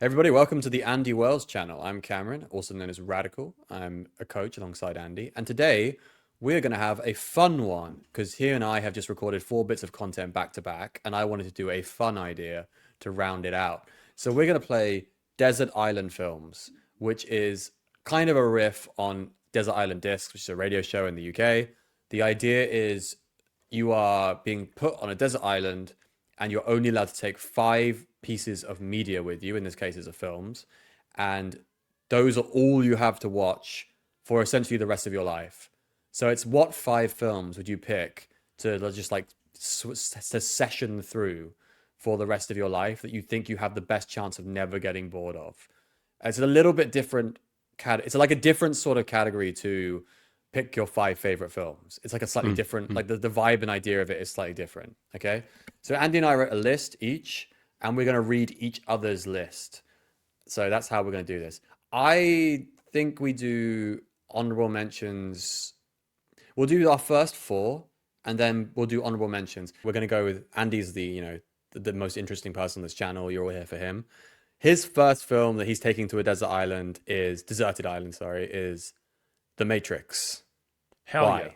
Everybody, welcome to the Andy Wells channel. I'm Cameron, also known as Radical. I'm a coach alongside Andy. And today we're going to have a fun one because he and I have just recorded 4 bits of content back to back, and I wanted to do a fun idea to round it out. So we're going to play Desert Island Films, which is kind of a riff on Desert Island Discs, which is a radio show in the UK. The idea is you are being put on a desert island and you're only allowed to take 5 pieces of media with you. In this case, it's a films, and those are all you have to watch for essentially the rest of your life. So it's what 5 films would you pick to just like to session through for the rest of your life that you think you have the best chance of never getting bored of? It's a little bit different. It's like a different sort of category to pick your 5 favorite films. It's like a slightly Mm, different, mm. like the vibe and idea of it is slightly different. Okay. So Andy and I wrote a list each, and we're going to read each other's list. So that's how we're going to do this. I think we do honorable mentions. We'll do our first 4, and then we'll do honorable mentions. We're going to go with Andy's the most interesting person on this channel. You're all here for him. His first film that he's taking to a deserted island, sorry, is The Matrix. Hell yeah. Why?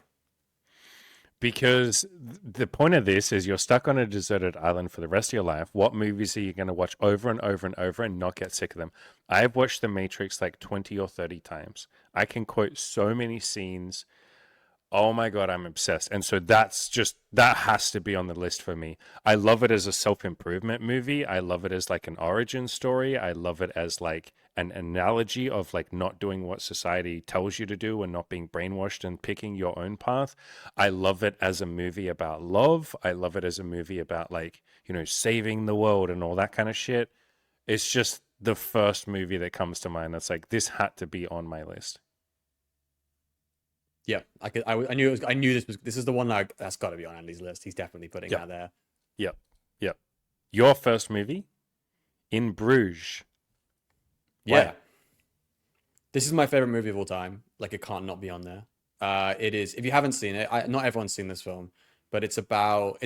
Because the point of this is you're stuck on a deserted island for the rest of your life. What movies are you going to watch over and over and over and not get sick of them? I've watched The Matrix like 20 or 30 times. I can quote so many scenes. Oh my God, I'm obsessed. And so that has to be on the list for me. I love it as a self-improvement movie. I love it as like an origin story. I love it as like an analogy of like not doing what society tells you to do and not being brainwashed and picking your own path. I love it as a movie about love. I love it as a movie about like, saving the world and all that kind of shit. It's just the first movie that comes to mind that's like, this had to be on my list. Yeah, I knew I knew this is the one that's got to be on Andy's list. He's definitely putting Yep, that there. yep, yep. Your first movie? In Bruges. Yeah, Why? this is my favorite movie of all time. Like it can't not be on there. It is. If you haven't seen it, not everyone's seen this film, but it's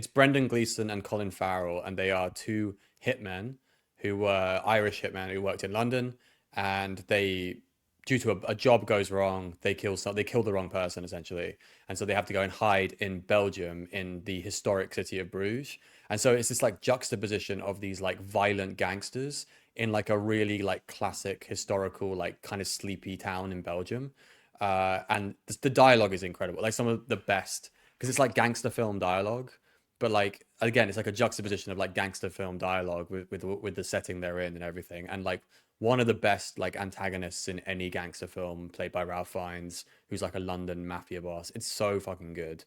Brendan Gleeson and Colin Farrell, and they are 2 hitmen who were Irish hitmen who worked in London, and they, due to a job goes wrong, they kill the wrong person essentially, and so they have to go and hide in Belgium in the historic city of Bruges. And so it's this like juxtaposition of these like violent gangsters in like a really like classic historical like kind of sleepy town in Belgium. And the dialogue is incredible, like some of the best, because it's like gangster film dialogue, but like again, it's like a juxtaposition of like gangster film dialogue with the setting they're in and everything, and like one of the best like antagonists in any gangster film, played by Ralph Fiennes, who's like a London mafia boss. It's so fucking good.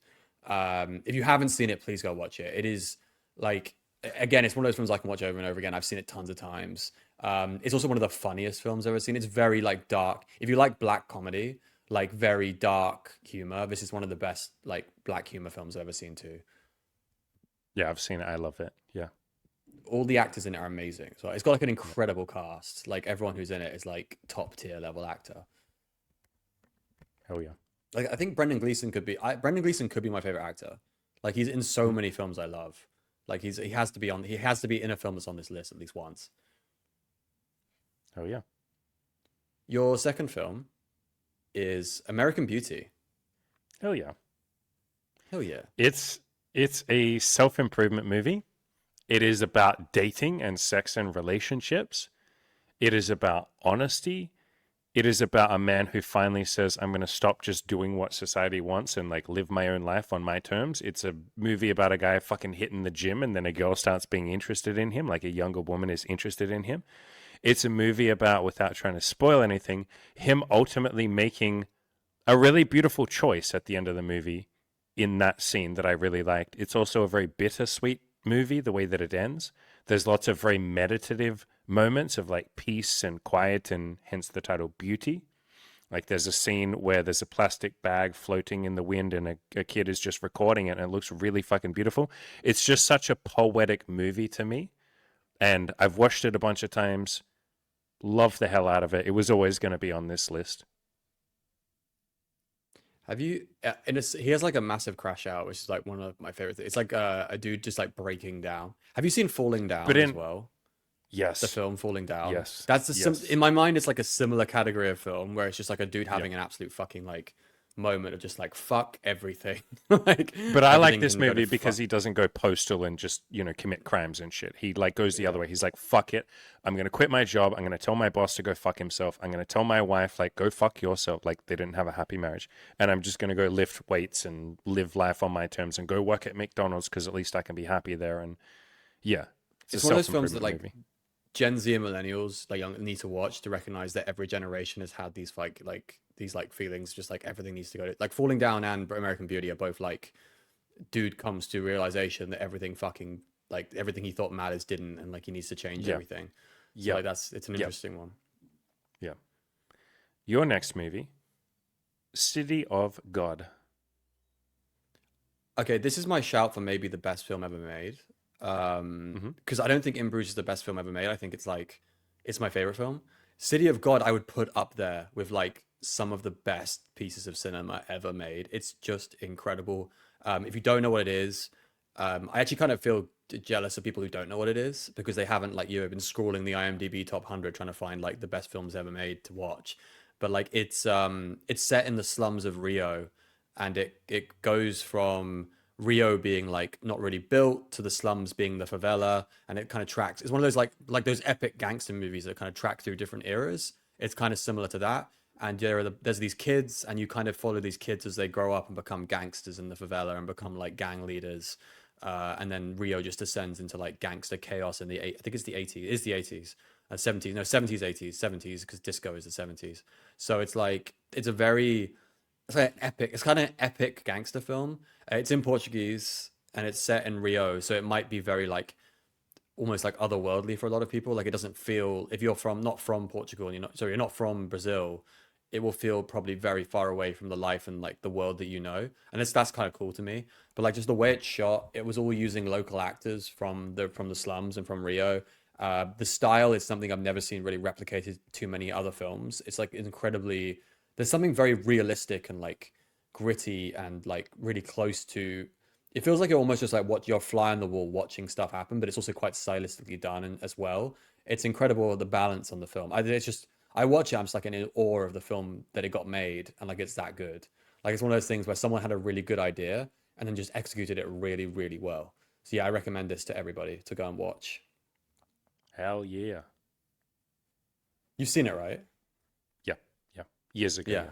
If you haven't seen it, please go watch it. It is like, again, it's one of those films I can watch over and over again. I've seen it tons of times. It's also one of the funniest films I've ever seen. It's very like dark. If you like black comedy, like very dark humor, this is one of the best like black humor films I've ever seen too. Yeah, I've seen it. I love it. Yeah. All the actors in it are amazing. So it's got like an Yeah. incredible cast. Like everyone who's in it is like top tier level actor. Hell yeah. Like I think Brendan Gleeson could be my favorite actor. Like he's in so Mm. many films I love. Like he has to be in a film that's on this list at least once. Hell yeah. Your second film is American Beauty. Hell yeah. Hell yeah. It's a self-improvement movie. It is about dating and sex and relationships. It is about honesty. It is about a man who finally says, I'm going to stop just doing what society wants and like live my own life on my terms. It's a movie about a guy fucking hitting the gym and then a girl starts being interested in him, like a younger woman is interested in him. It's a movie about, without trying to spoil anything, him ultimately making a really beautiful choice at the end of the movie in that scene that I really liked. It's also a very bittersweet movie, the way that it ends. There's lots of very meditative moments of like peace and quiet, and hence the title Beauty. Like there's a scene where there's a plastic bag floating in the wind and a kid is just recording it and it looks really fucking beautiful. It's just such a poetic movie to me. And I've watched it a bunch of times. Love the hell out of it. It was always going to be on this list. Have you? He has like a massive crash out, which is like one of my favorite things. It's like a dude just like breaking down. Have you seen Falling But Down as in well? The Yes. film Falling Down. Yes. That's Yes. in my mind. It's like a similar category of film where it's just like a dude Yeah. having an absolute fucking like moment of just like fuck everything, like But I like everything this can go to movie because fuck. he doesn't go postal and just, commit crimes and shit. He like goes the Yeah, other way. He's like, fuck it. I'm going to quit my job. I'm going to tell my boss to go fuck himself. I'm going to tell my wife, like, go fuck yourself. Like, they didn't have a happy marriage. And I'm just going to go lift weights and live life on my terms and go work at McDonald's because at least I can be happy there. And yeah, it's a it's one of those films that self-improvement like movie. Gen Z and millennials like young need to watch to recognize that every generation has had these these like feelings, just like everything needs to go to like Falling Down and American Beauty are both like dude comes to realization that everything fucking like everything he thought matters didn't, and like he needs to change Yeah. everything. So Yep. like it's an Yep. interesting one. Yeah. Your next movie, City of God. Okay, this is my shout for maybe the best film ever made. Hmm. Because I don't think In Bruges is the best film ever made. I think it's like it's my favorite film. City of God, I would put up there with like some of the best pieces of cinema ever made. It's just incredible. If you don't know what it is, I actually kind of feel jealous of people who don't know what it is because they haven't like you have been scrolling the IMDb top 100 trying to find like the best films ever made to watch. But like it's set in the slums of Rio, and it goes from Rio being like not really built to the slums being the favela, and it kind of tracks. It's one of those like those epic gangster movies that kind of track through different eras. It's kind of similar to that. And there's these kids, and you kind of follow these kids as they grow up and become gangsters in the favela and become like gang leaders. And then Rio just descends into like gangster chaos in the I think it's the 80s. It's the 80s, 70s, no 70s, 80s, 70s because disco is the 70s. So it's like it's like epic. It's kind of an epic gangster film. It's in Portuguese and it's set in Rio, so it might be very like almost like otherworldly for a lot of people. Like it doesn't feel if you're from not from Portugal and you're not from Brazil, it will feel probably very far away from the life and like the world that you know. And that's kind of cool to me. But like just the way it's shot, it was all using local actors from the slums and from Rio. The style is something I've never seen really replicated too many other films. It's like incredibly there's something very realistic and like gritty and like really close to it feels like you're almost just like what you're fly on the wall watching stuff happen, but it's also quite stylistically done and, as well. It's incredible the balance on the film. It's just I watch it, I'm just like in awe of the film that it got made, and like it's that good. Like it's one of those things where someone had a really good idea and then just executed it really, really well. So yeah, I recommend this to everybody to go and watch. Hell yeah. You've seen it, right? Yeah. Yeah. Years ago. Yeah. Yeah.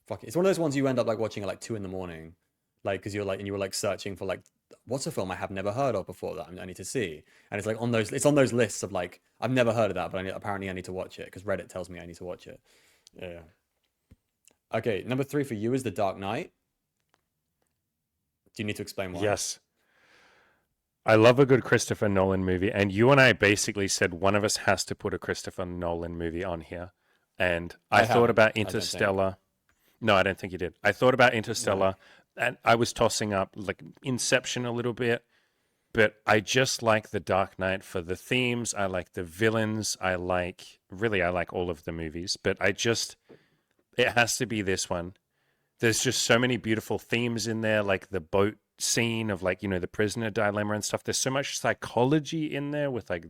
Fuck it. It's one of those ones you end up like watching at like 2 in the morning, like because you're like and you were like searching for like what's a film I have never heard of before that I need to see, and it's like on those it's on those lists of like I've never heard of that, but apparently I need to watch it because Reddit tells me I need to watch it. Yeah. Okay, number three for you is The Dark Knight. Do you need to explain why? Yes. I love a good Christopher Nolan movie, and you and I basically said one of us has to put a Christopher Nolan movie on here. And I I thought haven't. about I don't think. Interstellar. No, I don't think you did. I thought about No. Interstellar, and I was tossing up like Inception a little bit, but I just like The Dark Knight for the themes. I like the villains. I like all of the movies, but it has to be this one. There's just so many beautiful themes in there, like the boat scene of like, the prisoner dilemma and stuff. There's so much psychology in there with like,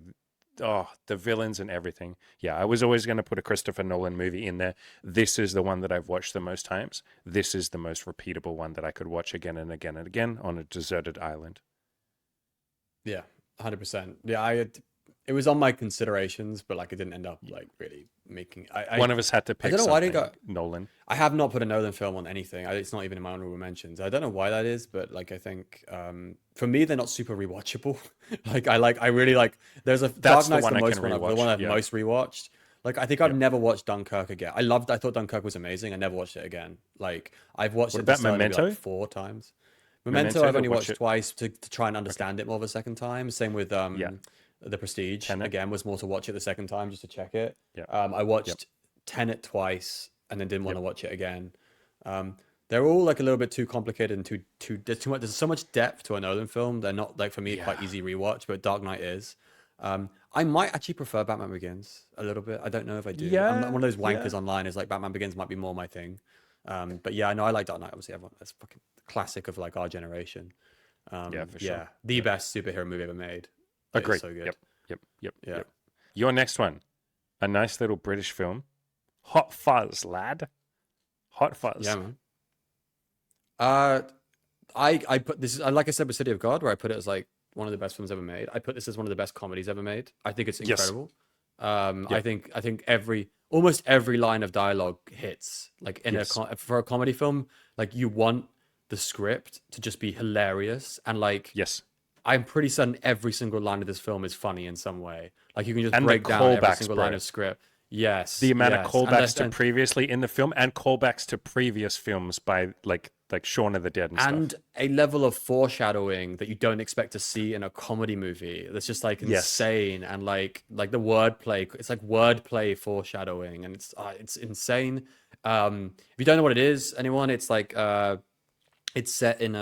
oh, the villains and everything. Yeah, I was always going to put a Christopher Nolan movie in there. This is the one that I've watched the most times. This is the most repeatable one that I could watch again and again and again on a deserted island. Yeah, 100%. Yeah, it was on my considerations, but like it didn't end up like really making. One of us had to I pick don't know why I didn't something. go. Nolan. I have not put a Nolan film on anything. It's not even in my honorable mentions. I don't know why that is, but like I think for me they're not super rewatchable. I really like. There's a Dark That's the Knight's one the I can most the one rewatch. I've Yeah. most rewatched. Like I think I've Yep. never watched Dunkirk again. I thought Dunkirk was amazing. I never watched it again. Like I've watched What it at the about start maybe like Memento? 4 times. Memento Memento, I've to only watch watched it. twice to try and Okay. understand it more of a second time. Same with Yeah. The Prestige. Tenet. Again, was more to watch it the second time just to check it. Yep. I Yep. watched Tenet twice and then didn't want Yep. to watch it again. They're all like a little bit too complicated and too there's too much there's so much depth to a Nolan film. They're not like for me quite Yeah. easy rewatch, but Dark Knight is. I might actually prefer Batman Begins a little bit. I don't know if I do. I'm not Yeah. one of those Yeah. wankers online. Is like Batman Begins might be more my thing. But yeah, I know I like Dark Knight. Obviously, everyone that's fucking classic of like our generation. Yeah, for sure. Yeah, the Yeah. best superhero movie ever made. It is Agreed. so good. Yep. Yep. Yeah. Yep. Your next one, a nice little British film, Hot Fuzz, lad. Hot Yeah, Fuzz. man. Uh, I put this like I said with City of God, where I put it as like one of the best films ever made. I put this as one of the best comedies ever made. I think it's Yes. incredible. Yep. I think almost every line of dialogue hits. Like in Yes. for a comedy film, like you want the script to just be hilarious, and like Yes. I'm pretty certain every single line of this film is funny in some way. Like you can just And the break down every callbacks, single line bro. of script. The Yes, amount of yes, callbacks to previously in the film and callbacks to previous films by like Shaun of the Dead and stuff. and a level of foreshadowing that you don't expect to see in a comedy movie. That's just like Yes. insane, and like the wordplay. It's like wordplay foreshadowing, and it's insane. If you don't know what it is, anyone, it's like it's set in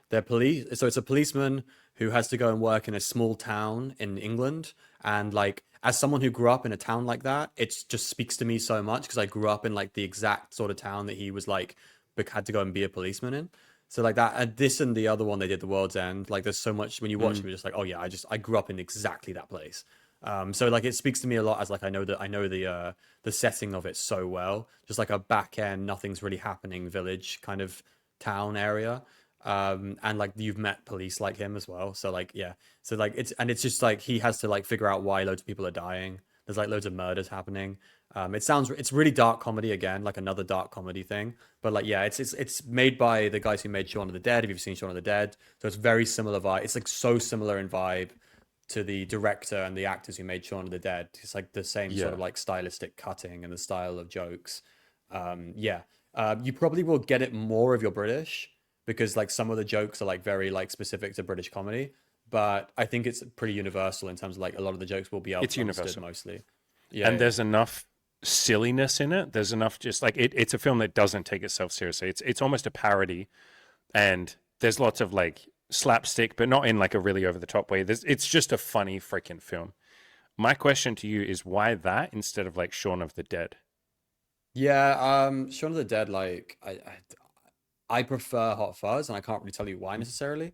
their police. So it's a policeman who has to go and work in a small town in England, and like as someone who grew up in a town like that, it just speaks to me so much because I grew up in like the exact sort of town that he was like had to go and be a policeman in. So like that, and this and the other one they did, The World's End. Like there's so much when you watch Mm. them, you're just like, oh yeah, I grew up in exactly that place. So like it speaks to me a lot as like I know the setting of it so well. Just like a back end, nothing's really happening village kind of town area. And like you've met police like him as well. So like yeah. So like it's just like he has to like figure out why loads of people are dying. There's like loads of murders happening. It's really dark comedy again, like another dark comedy thing. But like yeah, it's made by the guys who made Shaun of the Dead. If you've seen Shaun of the Dead, so it's very similar vibe. It's like so similar in vibe to the director and the actors who made Shaun of the Dead. It's like the same sort Yeah. of like stylistic cutting and the style of jokes. Yeah, you probably will get it more if you're British because like some of the jokes are like very like specific to British comedy. But I think it's pretty universal in terms of like a lot of the jokes will be It's understood universal. mostly. Yeah, And yeah, there's enough silliness in it. There's enough just like it's a film that doesn't take itself seriously. It's almost a parody, and there's lots of like slapstick, but not in like a really over the top way. It's just a funny freaking film. My question to you is why that instead of like Shaun of the Dead? yeah. Shaun of the Dead, like I prefer Hot Fuzz, and I can't really tell you why necessarily.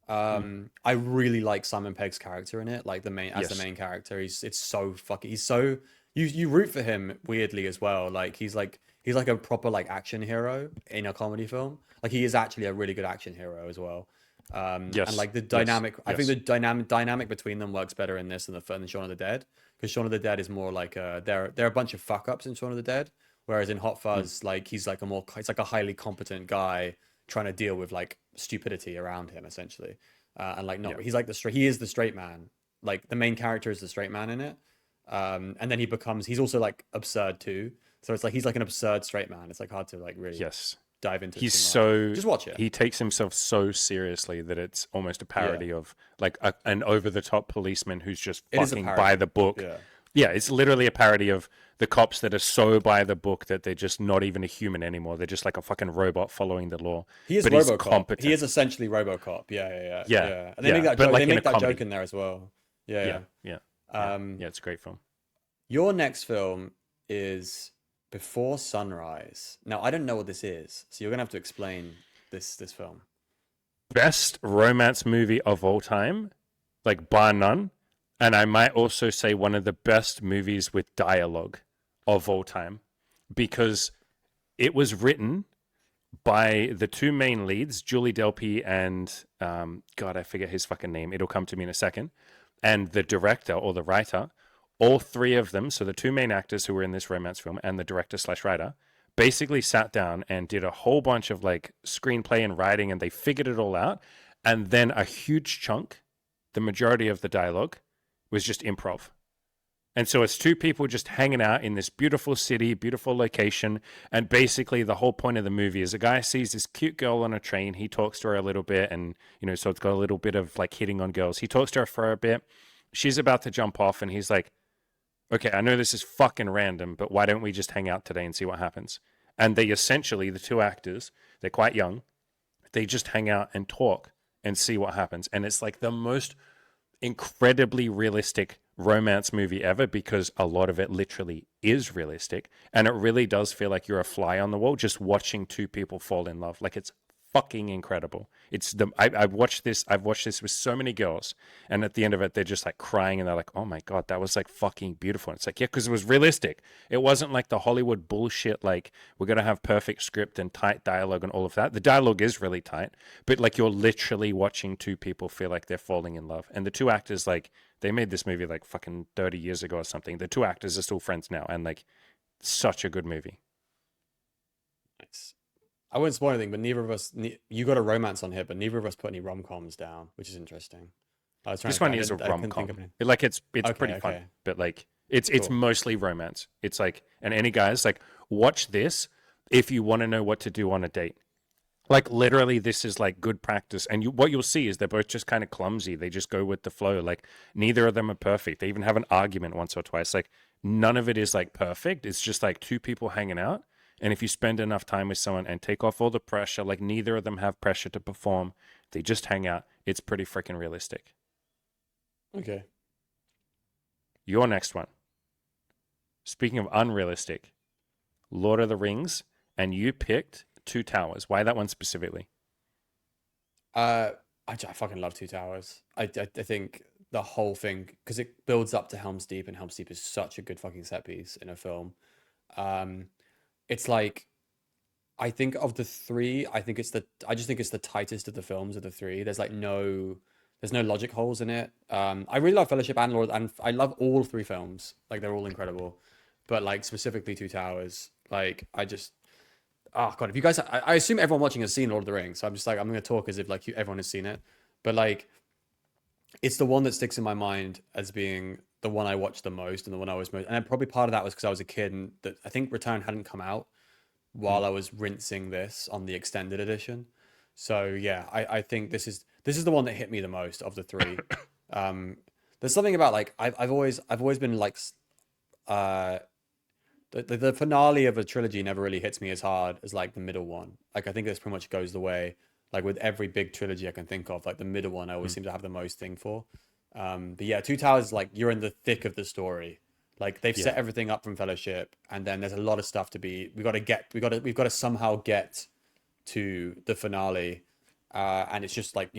Mm. I really like Simon Pegg's character in it, like the Yes. main character. It's so fucking he's so you root for him weirdly as well. Like he's like a proper like action hero in a comedy film. Like he is actually a really good action hero as well. And Yes. like the Yes. dynamic, I think Yes. the dynamic between them works better in this than Shaun of the Dead because Shaun of the Dead is more like they're a bunch of fuck ups in Shaun of the Dead, whereas in Hot Mm. Fuzz like he's like it's like a highly competent guy trying to deal with like stupidity around him essentially, and like not Yeah. he's like he is the straight man. Like the main character is the straight man in it, and then he's also like absurd too. So it's like he's like an absurd straight man. It's like hard to like really Yes. dive into it He's too much. so Just watch it. he takes himself so seriously that it's almost a Yeah, parody of like an over the top policeman who's just it is a fucking by parody. the book. Yeah. Yeah, it's literally a parody of the cops that are so by the book that they're just not even a human anymore. They're just like a fucking robot following the law. He is But he's RoboCop. He competent. is essentially RoboCop. Yeah, yeah, yeah, Yeah, yeah. And they make yeah, that but joke. They like in a make that joke comedy. in there as well. Yeah, Yeah, yeah, yeah, yeah. yeah. It's a great film. Your next film is Before Sunrise. Now, I don't know what this is, so you're gonna have to explain this film. Best romance movie of all time, like bar none. And I might also say one of the best movies with dialogue of all time because it was written by the two main leads, Julie Delpy and God, I forget his fucking name. It'll come to me in a second. And the director or the writer, all three of them, so the two main actors who were in this romance film and the director slash writer, basically sat down and did a whole bunch of like screenplay and writing, and they figured it all out. And then a huge chunk, the majority of the dialogue, was just improv. And so it's two people just hanging out in this beautiful city, beautiful location. And basically, the whole point of the movie is a guy sees this cute girl on a train. He talks to her a little bit. And, you know, so it's got a little bit of like hitting on girls. He talks to her for a bit. She's about to jump off. And he's like, okay, I know this is fucking random, but why don't we just hang out today and see what happens? And they essentially, the two actors, they're quite young. They just hang out and talk and see what happens. And it's like the most incredibly realistic romance movie ever because a lot of it literally is realistic, and it really does feel like you're a fly on the wall just watching two people fall in love. Like it's fucking incredible. I've watched this with so many girls, and at the end of it, they're just like crying, and they're like, "Oh my god, that was like fucking beautiful." And it's like, yeah, because it was realistic. It wasn't like the Hollywood bullshit. Like we're gonna have perfect script and tight dialogue and all of that. The dialogue is really tight, but like you're literally watching two people feel like they're falling in love, and the two actors like they made this movie like fucking 30 years ago or something. The two actors are still friends now, and like such a good movie. Nice. I wouldn't spoil anything, but neither of us, you got a romance on here, but neither of us put any rom-coms down, which is interesting. I was trying This to, one is a I rom couldn't think of com. any. Like it's Okay, pretty fun, okay, but like it's cool. mostly romance. It's like, and any guys like watch this if you want to know what to do on a date. Like literally, this is like good practice. And what you'll see is they're both just kind of clumsy. They just go with the flow. Like neither of them are perfect. They even have an argument once or twice. Like none of it is like perfect. It's just like two people hanging out. And if you spend enough time with someone and take off all the pressure, like neither of them have pressure to perform, they just hang out. It's pretty freaking realistic. Okay. Your next one. Speaking of unrealistic, Lord of the Rings, and you picked Two Towers. Why that one specifically? I fucking love Two Towers. I think the whole thing, because it builds up to Helm's Deep, and Helm's Deep is such a good fucking set piece in a film. Um, it's like I think of the three, I just think it's the tightest of the films of the three. There's no logic holes in it. I really love Fellowship and Lord, and I love all three films. Like they're all incredible, but like specifically Two Towers, like I just, oh god, if you guys, I assume everyone watching has seen Lord of the Rings, so I'm just like I'm gonna talk as if like everyone has seen it, but like it's the one that sticks in my mind as being the one I watched the most and the one I was most, and probably part of that was because I was a kid and that I think Return hadn't come out Mm. while I was rinsing this on the extended edition. So yeah, I think this is the one that hit me the most of the three. Um, there's something about like I've always been like uh the finale of a trilogy never really hits me as hard as like the middle one. Like I think this pretty much goes the way like with every big trilogy I can think of. Like the middle one I always Mm. seem to have the most thing for. But yeah, Two Towers is like you're in the thick of the story. Like they've set Yeah. everything up from Fellowship, and then there's a lot of stuff to be. We've got to somehow get to the finale, and it's just like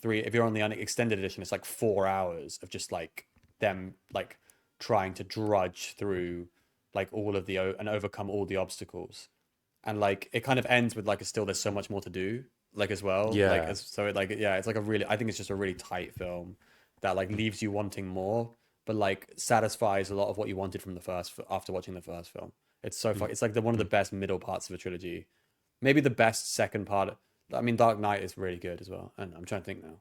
three. If you're on the extended edition, it's like 4 hours of just like them like trying to drudge through like all of and overcome all the obstacles, and like it kind of ends with like still there's so much more to do like as well like Yeah. as so it like yeah it's like a really I think it's just a really tight film that like Mm. leaves you wanting more but like satisfies a lot of what you wanted from the first after watching the first film. It's so Mm. fun. It's like the one of the Mm. best middle parts of a trilogy, maybe the best second part. I mean Dark Knight is really good as well, and I'm trying to think now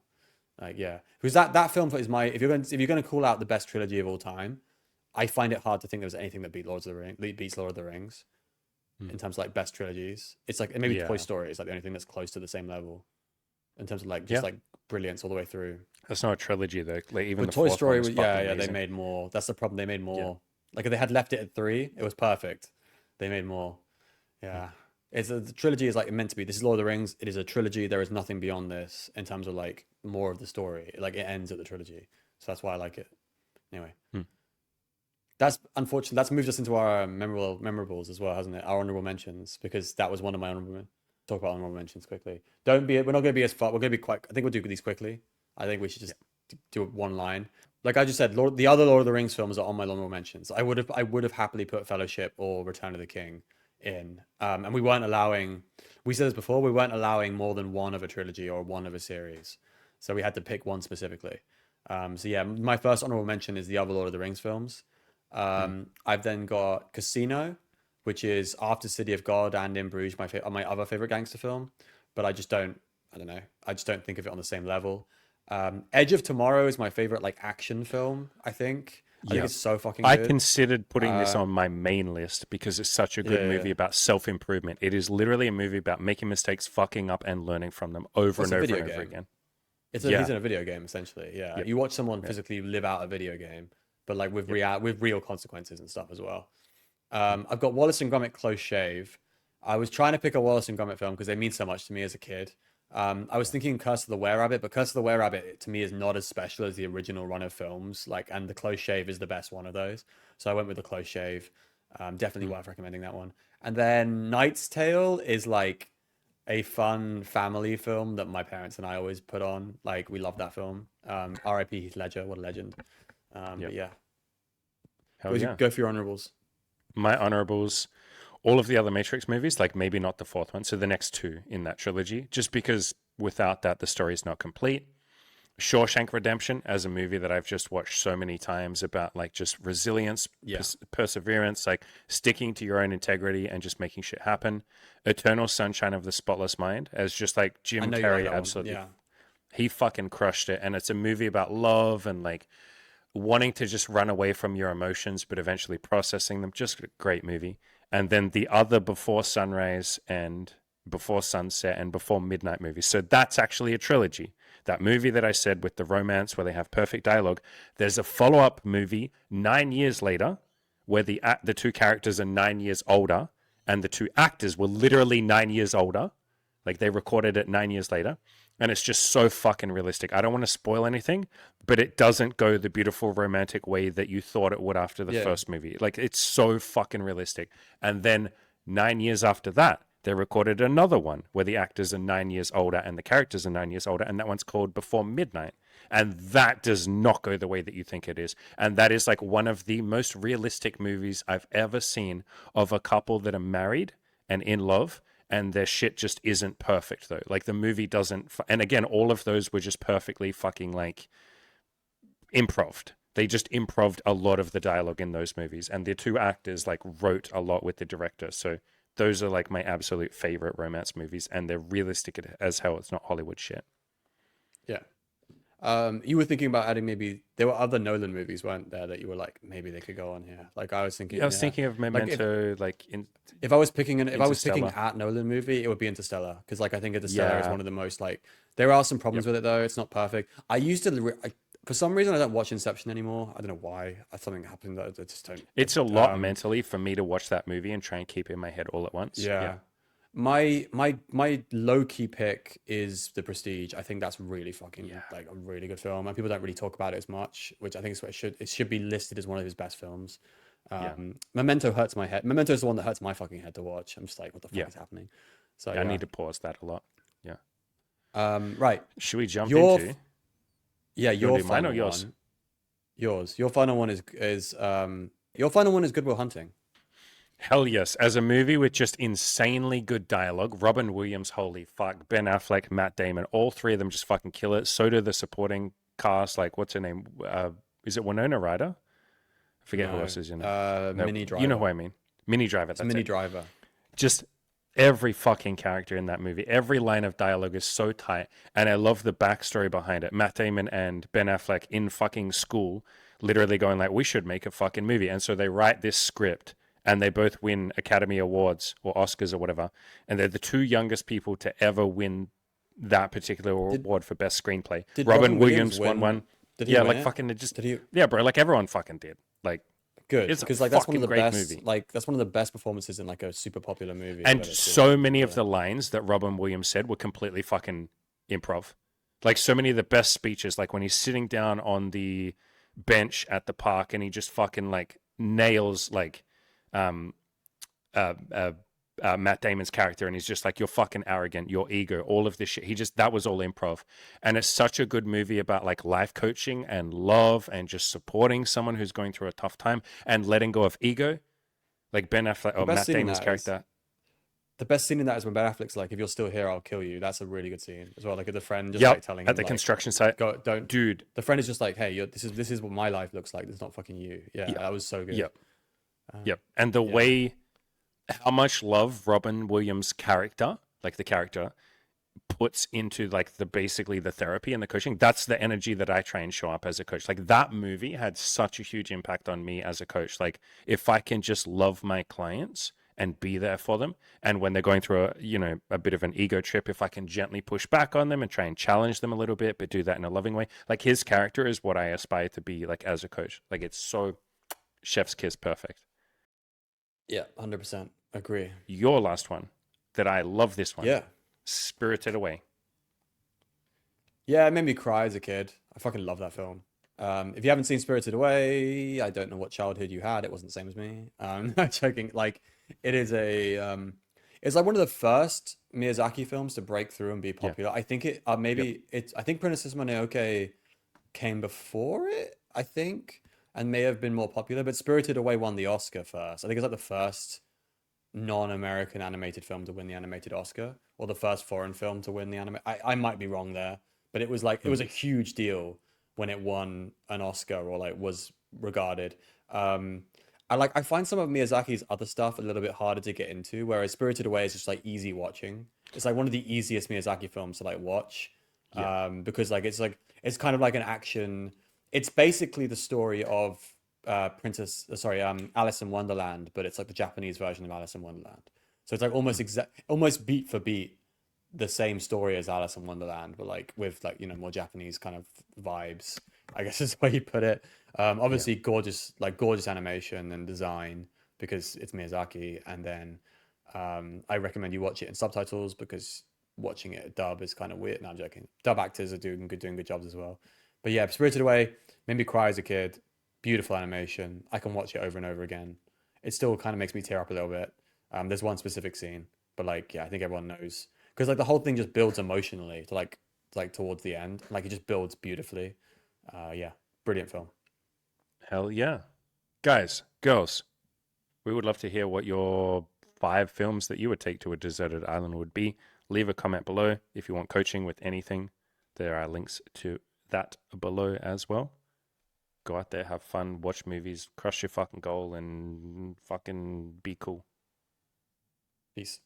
like yeah because that film is my if you're going to call out the best trilogy of all time, I find it hard to think there's anything that beats Lord of the Rings Mm. in terms of like best trilogies. It's like and maybe Toy Yeah. Story is like the only thing that's close to the same level in terms of like just Yeah. like brilliance all the way through. That's not a trilogy though. Like even But the Toy fourth one Story is was yeah, fucking yeah, they amazing. made more. That's the problem. They made Yeah. more. Like if they had left it at three, it was perfect. They made more. Mm. Yeah. The trilogy is like meant to be. This is Lord of the Rings. It is a trilogy. There is nothing beyond this in terms of like more of the story. Like it ends at the trilogy. So that's why I like it. Anyway, Mm. that's unfortunate. That's moved us into our memorables as well, hasn't it? Our honorable mentions because that was one of my talk about honorable mentions quickly. Don't be. We're not going to be as far. We're going to be quite. I think we'll do these quickly. I think we should Yeah. just do one line. Like I just said, the other Lord of the Rings films are on my honorable mentions. I would have happily put Fellowship or Return of the King in. And we weren't allowing. We said this before. We weren't allowing more than one of a trilogy or one of a series, so we had to pick one specifically. So yeah, my first honorable mention is the other Lord of the Rings films. Mm. I've then got Casino, which is after City of God and In Bruges, my other favorite gangster film. But I just don't, I don't know, I just don't think of it on the same level. Edge of Tomorrow is my favorite like action film. I think Yeah. it's so fucking I good. considered putting this Uh, on my main list because it's such a yeah, good yeah, movie yeah. about self improvement. It is literally a movie about making mistakes, fucking up, and learning from them over Well, it's and a over video and over game. again. He's Yeah. in a video game essentially. Yeah, Yep. you watch someone Yep. physically live out a video game, but like Yep. with real consequences and stuff as well. Mm. I've got Wallace and Gromit Close Shave. I was trying to pick a Wallace and Gromit film because they mean so much to me as a kid. I was Yeah. thinking Curse of the Were Rabbit, but Curse of the Were Rabbit to me is not as special as the original run of films. Like, and the Close Shave is the best one of those. So I went with the Close Shave. Definitely Mm. worth recommending that one. And then Knight's Tale is like, a fun family film that my parents and I always put on. Like we love that film. R.I.P. Heath Ledger, what a legend. But Yep. yeah, Hell yeah. go for your honorables. My honorables, all of the other Matrix movies, like maybe not the fourth one, so the next two in that trilogy, just because without that, the story is not complete. Shawshank Redemption as a movie that I've just watched so many times about like just resilience, Yeah, perseverance, like sticking to your own integrity and just making shit happen. Eternal Sunshine of the Spotless Mind as just like I Jim know you like Carrey that one. absolutely Yeah, he fucking crushed it, and it's a movie about love and like wanting to just run away from your emotions but eventually processing them. Just a great movie. And then the other Before Sunrise and Before Sunset and Before Midnight movies. So that's actually a trilogy. That movie that I said with the romance where they have perfect dialogue, there's a follow-up movie 9 years later where the two characters are 9 years older and the two actors were literally 9 years older. Like they recorded it 9 years later, and it's just so fucking realistic. I don't want to spoil anything, but it doesn't go the beautiful romantic way that you thought it would after the yeah. first movie. Like it's so fucking realistic. And then 9 years after that, they recorded another one where the actors are 9 years older and the characters are 9 years older, and that one's called Before Midnight. And that does not go the way that you think it is. And that is like one of the most realistic movies I've ever seen of a couple that are married and in love, and their shit just isn't perfect though. Like the movie doesn't, and again, all of those were just perfectly fucking like improved. They just improved a lot of the dialogue in those movies, and the two actors like wrote a lot with the director. So those are like my absolute favorite romance movies, and they're realistic as hell. It's not Hollywood shit. Yeah. You were thinking about adding maybe there were other Nolan movies, weren't there, that you were like maybe they could go on here. Like I was Yeah, I thinking, was yeah. thinking of Like Memento, like in if I was picking if I was picking Interstellar. at Nolan movie, it would be Interstellar because like I think Interstellar is Yeah. one of the most like there are some Yep. problems with it though. It's not perfect. I used to for some reason I don't watch Inception anymore. I don't know why. Something happened that I just don't. It's a lot Um, mentally for me to watch that movie and try and keep it in my head all at once. Yeah. yeah. My low key pick is The Prestige. I think that's really fucking Yeah. like a really good film, and people don't really talk about it as much, which I think is what it should be listed as one of his best films. Yeah. Memento hurts my head. Memento is the one that hurts my fucking head to watch. I'm just like, what the fuck Yeah. is happening? So Yeah. I yeah. need to pause that a lot. Yeah. Right. Should we jump Your into? yeah, You want your to do mine or final yours? one. Yours. Your final one your final one is Good Will Hunting. Hell yes. As a movie with just insanely good dialogue, Robin Williams, holy fuck, Ben Affleck, Matt Damon, all three of them just fucking kill it. So do the supporting cast. Like, what's her name? Is it Winona Ryder? I forget who No. else is in it. No, Mini you know who Driver. I mean. Mini Driver, It's that's Mini it. Driver. Just every fucking character in that movie, every line of dialogue is so tight. And I love the backstory behind it. Matt Damon and Ben Affleck in fucking school, literally going like, we should make a fucking movie. And so they write this script and they both win Academy Awards or Oscars or whatever. And they're the two youngest people to ever win that particular Did award for best screenplay. did Robin Robin Williams Williams won win? one. Did he Yeah, win like it? fucking it just Did he? yeah, bro, like everyone fucking did. Like Good, it's a because like that's one of fucking the great best. movie. Like that's one of the best performances in like a super popular movie I've And ever seen. so many of Yeah. the lines that Robin Williams said were completely fucking improv. Like so many of the best speeches, like when he's sitting down on the bench at the park and he just fucking like nails like um uh, uh, Matt Damon's character, and he's just like, "You're fucking arrogant, your ego, all of this shit." He just that was all improv, and it's such a good movie about like life coaching and love and just supporting someone who's going through a tough time and letting go of ego. Like Ben Affleck The or best Matt scene in Damon's that is character. the best scene in that is when Ben Affleck's like, "If you're still here, I'll kill you." That's a really good scene as well. Like the friend just like Yep, telling at him the like, construction site, "Go, don't." dude. The friend is just like, "Hey, this is what my life looks like. It's not fucking you." Yeah, Yep, that was so good. yep, yep. And the Yeah, way how much love Robin Williams' character, like the character, puts into like the basically the therapy and the coaching, that's the energy that I try and show up as a coach. Like that movie had such a huge impact on me as a coach. Like if I can just love my clients and be there for them, and when they're going through a bit of an ego trip, if I can gently push back on them and try and challenge them a little bit but do that in a loving way, like his character is what I aspire to be like as a coach. Like it's so chef's kiss perfect. yeah, 100% agree. Your last one, that I love this one, Yeah, Spirited Away. yeah, it made me cry as a kid. I fucking love that film. If you haven't seen Spirited Away, I don't know what childhood you had. It wasn't the same as me. Joking. Like, it is It's like one of the first Miyazaki films to break through and be Yeah. popular. I think it Yep. maybe it's I think Princess Mononoke came before it, I think, and may have been more popular, but Spirited Away won the Oscar first. I think it's like the first non-American animated film to win the animated Oscar, or the first foreign film to win the anime. I might be wrong there, but it was like it Mm. was a huge deal when it won an Oscar or like was regarded. Um, I find some of Miyazaki's other stuff a little bit harder to get into, whereas Spirited Away is just like easy watching. It's like one of the easiest Miyazaki films to like watch, Yeah. because like it's kind of like an action. It's basically the story of Alice in Wonderland, but it's like the Japanese version of Alice in Wonderland. So it's like Mm. almost beat for beat the same story as Alice in Wonderland, but like with like more Japanese kind of vibes, I guess is the way you put it. Yeah. Obviously gorgeous animation and design because it's Miyazaki, and then I recommend you watch it in subtitles because watching it dub is kind of weird. No, I'm joking. Dub actors are doing good jobs as well. But yeah, Spirited Away made me cry as a kid. Beautiful animation. I can watch it over and over again. It still kind of makes me tear up a little bit. There's one specific scene, but like yeah, I think everyone knows because like the whole thing just builds emotionally to like towards the end. Like it just builds beautifully. Yeah, brilliant film. Hell yeah. Guys, girls, we would love to hear what your 5 films that you would take to a deserted island would be. Leave a comment below if you want coaching with anything. There are links to that below as well. Go out there, have fun, watch movies, crush your fucking goal, and fucking be cool. Peace.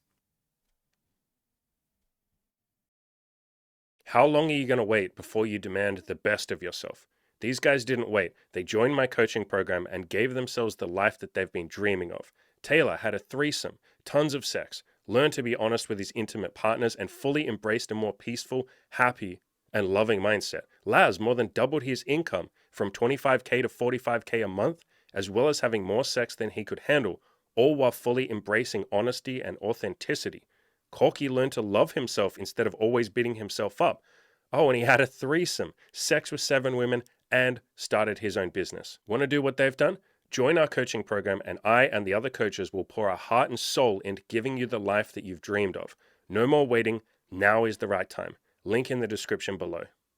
How long are you going to wait before you demand the best of yourself? These guys didn't wait. They joined my coaching program and gave themselves the life that they've been dreaming of. Taylor had a threesome, tons of sex, learned to be honest with his intimate partners, and fully embraced a more peaceful, happy, and loving mindset. Laz more than doubled his income from 25K to 45K a month, as well as having more sex than he could handle, all while fully embracing honesty and authenticity. Corky learned to love himself instead of always beating himself up. Oh, and he had a threesome, sex with 7 women, and started his own business. Want to do what they've done? Join our coaching program, and I and the other coaches will pour our heart and soul into giving you the life that you've dreamed of. No more waiting. Now is the right time. Link in the description below.